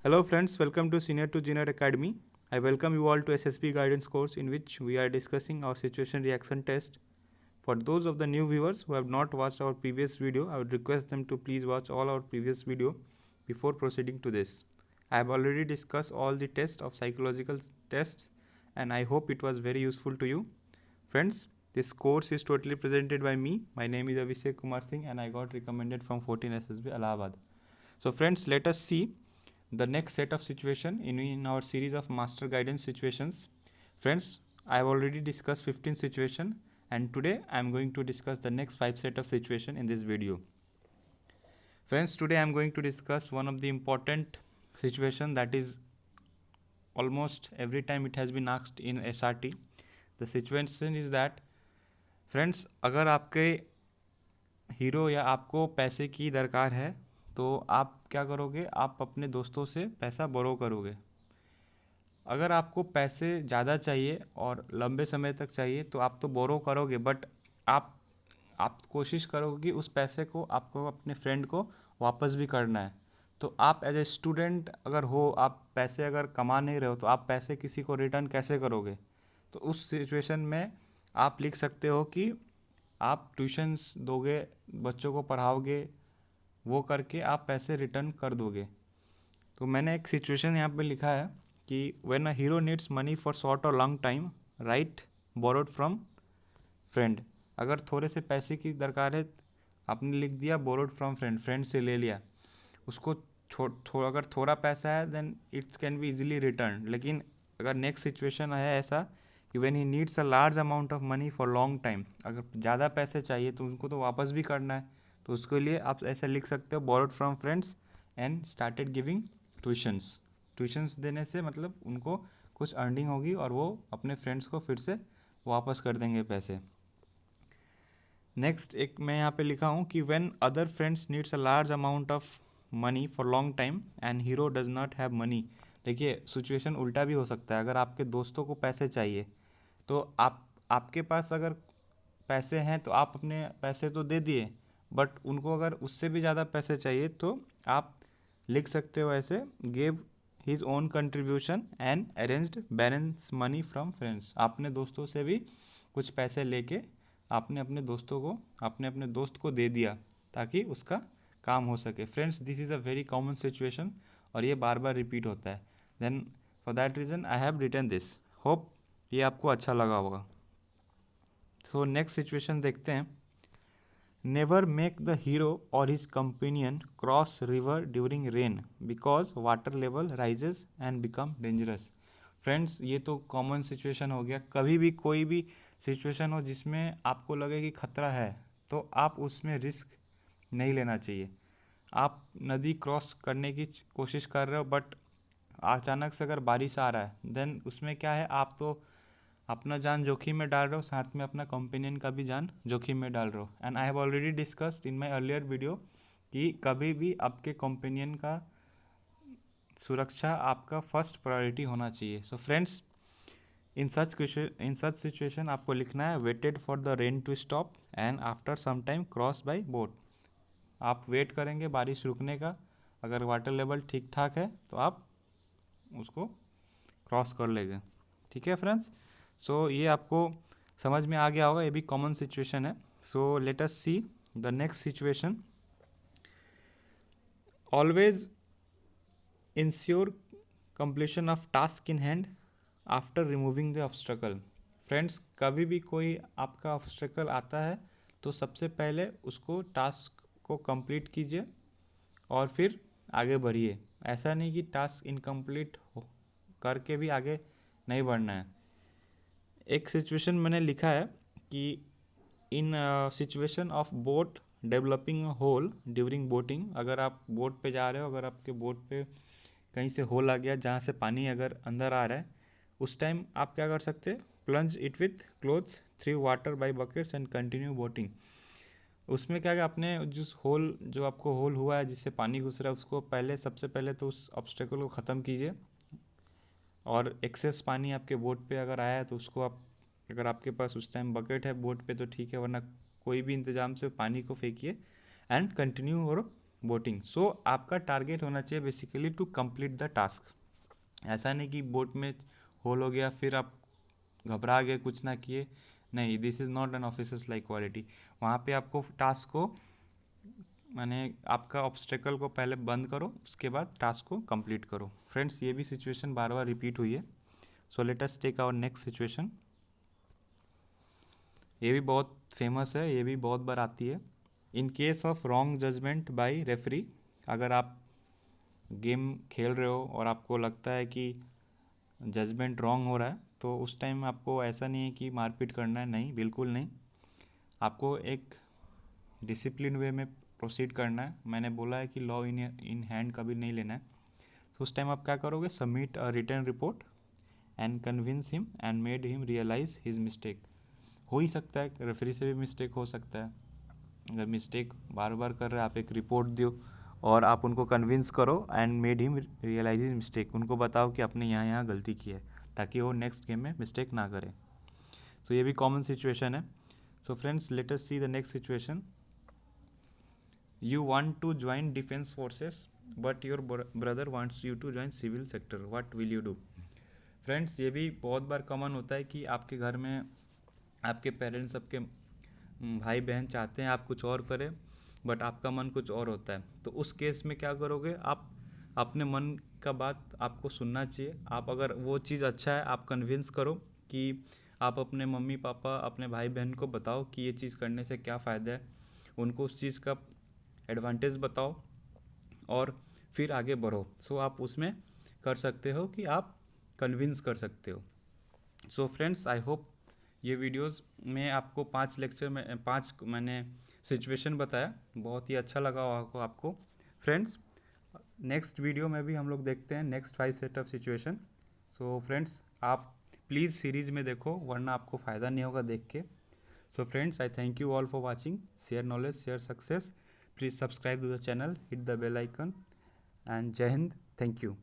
Hello friends, welcome to Senior to Junior Academy. I welcome you all to SSB guidance course in which we are discussing our situation reaction test. For those of the new viewers who have not watched our previous video, I would request them to please watch all our previous video before proceeding to this. I have already discussed all the tests of psychological tests and I hope it was very useful to you. Friends, this course is totally presented by me. My name is Abhishek Kumar Singh and I got recommended from 14 SSB Allahabad. So friends, let us see the next set of situation in our series of master guidance situations. Friends, I have already discussed 15 situation and today I am going to discuss the next 5 set of situation in this video. Friends, today I am going to discuss one of the important situation that is almost every time it has been asked in SRT. The situation is that friends, अगर आपके hero या आपको पैसे की दरकार है तो आप क्या करोगे, आप अपने दोस्तों से पैसा बोरो करोगे। अगर आपको पैसे ज़्यादा चाहिए और लंबे समय तक चाहिए तो आप तो बोरो करोगे, बट आप कोशिश करोगे कि उस पैसे को आपको अपने फ्रेंड को वापस भी करना है। तो आप एज ए स्टूडेंट अगर हो, आप पैसे अगर कमा नहीं रहे हो तो आप पैसे किसी को रिटर्न कैसे करोगे। तो उस सिचुएशन में आप लिख सकते हो कि आप ट्यूशन्स दोगे, बच्चों को पढ़ाओगे, वो करके आप पैसे रिटर्न कर दोगे। तो मैंने एक सिचुएशन यहाँ पे लिखा है कि when a hero needs money for short और long time, right borrowed from friend. अगर थोड़े से पैसे की दरकार है, आपने लिख दिया बोरोड फ्रॉम फ्रेंड, फ्रेंड से ले लिया। उसको अगर थोड़ा पैसा है then it's can be easily return. लेकिन अगर नेक्स्ट सिचुएशन है ऐसा कि when he needs a large amount of money for long time, अगर ज़्यादा पैसे चाहिए तो उनको तो वापस भी करना है। तो उसके लिए आप ऐसा लिख सकते हो borrowed from friends and started giving tuitions देने से मतलब उनको कुछ अर्निंग होगी और वो अपने फ्रेंड्स को फिर से वापस कर देंगे पैसे। नेक्स्ट एक मैं यहाँ पे लिखा हूँ कि when other friends needs a large amount of money for long time and hero does not have money. देखिए सिचुएशन उल्टा भी हो सकता है। अगर आपके दोस्तों को पैसे चाहिए तो आपके पास अगर पैसे हैं तो आप अपने पैसे तो दे दिए, बट उनको अगर उससे भी ज़्यादा पैसे चाहिए तो आप लिख सकते हो ऐसे, give his own contribution and arranged balance money from friends. आपने दोस्तों से भी कुछ पैसे लेके आपने अपने दोस्त को दे दिया ताकि उसका काम हो सके। Friends, this is a very common situation और ये बार बार रिपीट होता है। Then for that reason I have written this. Hope ये आपको अच्छा लगा होगा। तो नेक्स्ट सिचुएशन देखते हैं। नेवर मेक द हीरो और his companion cross river during rain because water level rises and become dangerous. Friends, ये तो कॉमन सिचुएशन हो गया। कभी भी कोई भी सिचुएशन हो जिसमें आपको लगे कि खतरा है तो आप उसमें रिस्क नहीं लेना चाहिए। आप नदी क्रॉस करने की कोशिश कर रहे हो बट अचानक से अगर बारिश आ रहा है देन उसमें क्या है, आप तो अपना जान जोखिम में डाल रहे हो, साथ में अपना कंपेनियन का भी जान जोखिम में डाल रहे हो। And I have already discussed in my earlier video कि कभी भी आपके कंपेनियन का सुरक्षा आपका फर्स्ट प्रायोरिटी होना चाहिए। सो फ्रेंड्स, इन सच सिचुएशन आपको लिखना है waited for the rain to stop and after some time cross by boat. आप वेट करेंगे बारिश रुकने का, अगर वाटर लेवल ठीक ठाक है तो आप उसको क्रॉस कर लेंगे। ठीक है फ्रेंड्स, सो ये आपको समझ में आ गया होगा, ये भी कॉमन सिचुएशन है। So let us see the next situation. Always ensure completion of task in hand after removing the obstacle. Friends, कभी भी कोई आपका ऑब्स्टेकल आता है तो सबसे पहले उसको टास्क को कंप्लीट कीजिए और फिर आगे बढ़िए। ऐसा नहीं कि टास्क इनकम्प्लीट करके भी आगे नहीं बढ़ना है। एक सिचुएशन मैंने लिखा है कि in situation of boat developing hole during boating. अगर आप बोट पे जा रहे हो, अगर आपके बोट पे कहीं से होल आ गया जहाँ से पानी अगर अंदर आ रहा है, उस टाइम आप क्या कर सकते हैं, plunge it with clothes through water bye buckets and continue boating. उसमें क्या है, अपने जो आपको होल हुआ है जिससे पानी घुस रहा है उसको सबसे पहले तो उस ऑब्स्टेकल को ख़त्म कीजिए। और एक्सेस पानी आपके बोट पे अगर आया है तो उसको आप, अगर आपके पास उस टाइम बकेट है बोट पे तो ठीक है, वरना कोई भी इंतज़ाम से पानी को फेंकिए एंड कंटिन्यू और बोटिंग। सो आपका टारगेट होना चाहिए basically to complete the task. ऐसा नहीं कि बोट में होल हो गया फिर आप घबरा गए कुछ ना किए, नहीं, this is not an officers like quality. वहाँ पे आपको टास्क को माने आपका ऑब्स्टेकल को पहले बंद करो, उसके बाद टास्क को कंप्लीट करो। फ्रेंड्स, ये भी सिचुएशन बार बार रिपीट हुई है। So let us take our next situation. ये भी बहुत फेमस है, ये भी बहुत बार आती है। In case of wrong judgement by referee, अगर आप गेम खेल रहे हो और आपको लगता है कि जजमेंट रॉन्ग हो रहा है, तो उस टाइम आपको ऐसा नहीं है कि मारपीट करना है, नहीं, बिल्कुल नहीं। आपको एक डिसिप्लिन वे में प्रोसीड करना है। मैंने बोला है कि लॉ इन हैंड कभी नहीं लेना है। तो उस टाइम आप क्या करोगे, submit a return report and convince him and made him realise his mistake. हो ही सकता है, रेफरी से भी मिस्टेक हो सकता है। अगर मिस्टेक बार बार कर रहे हैं, आप एक रिपोर्ट दो और आप उनको कन्विंस करो and made him realise his mistake. उनको बताओ कि आपने यहाँ यहाँ गलती की है, ताकि वो नेक्स्ट गेम में मिस्टेक ना करें। तो ये भी कॉमन सिचुएशन है। So friends, let us see the next situation. You want to join defense forces but your brother wants you to join civil sector, what will you do? Friends, ये भी बहुत बार common होता है कि आपके घर में आपके पेरेंट्स, आपके भाई बहन चाहते हैं आप कुछ और करें, बट आपका मन कुछ और होता है। तो उस केस में क्या करोगे आप? अपने मन का बात आपको सुनना चाहिए। आप अगर वो चीज़ अच्छा है, आप कन्विंस करो कि आप अपने मम्मी पापा, अपने भाई बहन को बताओ कि ये चीज़ करने से क्या फ़ायदा है, उनको उस चीज़ का एडवांटेज बताओ और फिर आगे बढ़ो। सो आप उसमें कर सकते हो कि आप कन्विंस कर सकते हो। सो फ्रेंड्स, आई होप ये वीडियोस में आपको 5 लेक्चर में 5 मैंने सिचुएशन बताया, बहुत ही अच्छा लगा होगा आपको। फ्रेंड्स, नेक्स्ट वीडियो में भी हम लोग देखते हैं next 5 set of situation. So friends, आप प्लीज़ सीरीज़ में देखो, वरना आपको फ़ायदा नहीं होगा देख के। So friends, I thank you all for watching. Share knowledge, share success. Please subscribe to the channel, hit the bell icon, and Jai Hind. Thank you.